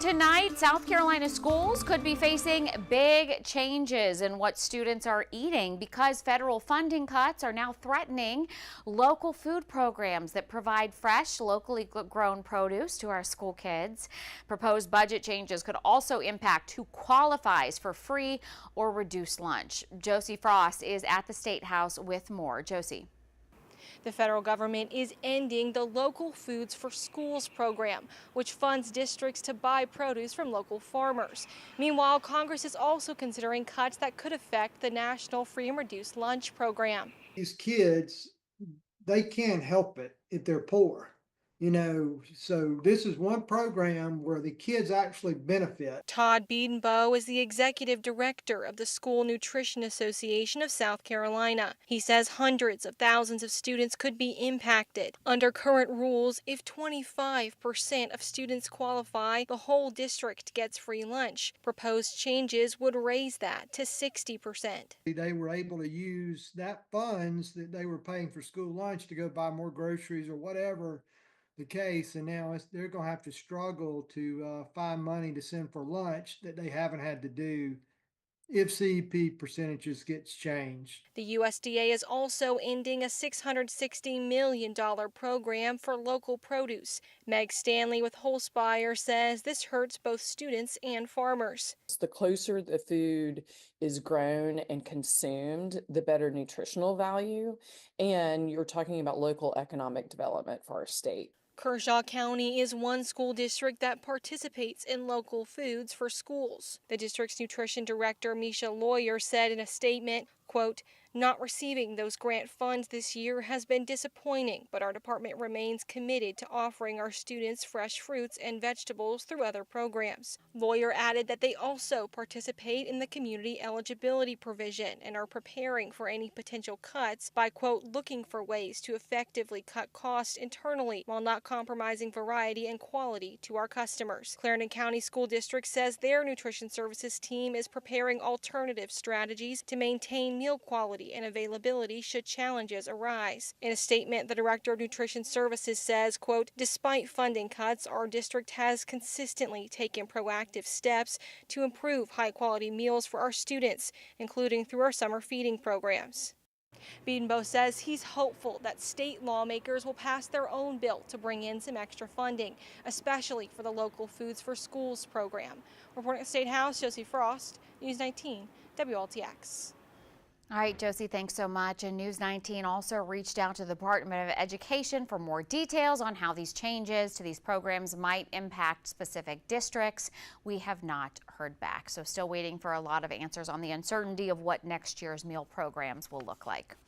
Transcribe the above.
Tonight, South Carolina schools could be facing big changes in what students are eating because federal funding cuts are now threatening local food programs that provide fresh, locally grown produce to our school kids. Proposed budget changes could also impact who qualifies for free or reduced lunch. Josie Frost is at the State House with more. Josie. The federal government is ending the Local Foods for Schools program, which funds districts to buy produce from local farmers. Meanwhile, Congress is also considering cuts that could affect the National Free and Reduced Lunch program. These kids, they can't help it if they're poor. So this is one program where the kids actually benefit. Todd Biedenbow is the executive director of the School Nutrition Association of South Carolina. He says hundreds of thousands of students could be impacted. Under current rules, if 25% of students qualify, the whole district gets free lunch. Proposed changes would raise that to 60%. They were able to use that funds that they were paying for school lunch to go buy more groceries or whatever the case, and now they're going to have to struggle to find money to send for lunch that they haven't had to do if CEP percentages gets changed. The USDA is also ending a $660 million program for local produce. Meg Stanley with Holspire says this hurts both students and farmers. The closer the food is grown and consumed, the better nutritional value, and you're talking about local economic development for our state. Kershaw County is one school district that participates in Local Foods for Schools. The district's nutrition director, Misha Lawyer, said in a statement, quote, "Not receiving those grant funds this year has been disappointing, but our department remains committed to offering our students fresh fruits and vegetables through other programs." Lawyer added that they also participate in the community eligibility provision and are preparing for any potential cuts by, quote, "looking for ways to effectively cut costs internally while not compromising variety and quality to our customers." Clarendon County School District says their nutrition services team is preparing alternative strategies to maintain meal quality and availability should challenges arise. In a statement, the Director of Nutrition Services says, quote, "Despite funding cuts, our district has consistently taken proactive steps to improve high-quality meals for our students, including through our summer feeding programs." Biedenbow says he's hopeful that state lawmakers will pass their own bill to bring in some extra funding, especially for the Local Foods for Schools program. Reporting at the State House, Josie Frost, News 19, WLTX. All right, Josie, thanks so much. And News 19 also reached out to the Department of Education for more details on how these changes to these programs might impact specific districts. We have not heard back, so still waiting for a lot of answers on the uncertainty of what next year's meal programs will look like.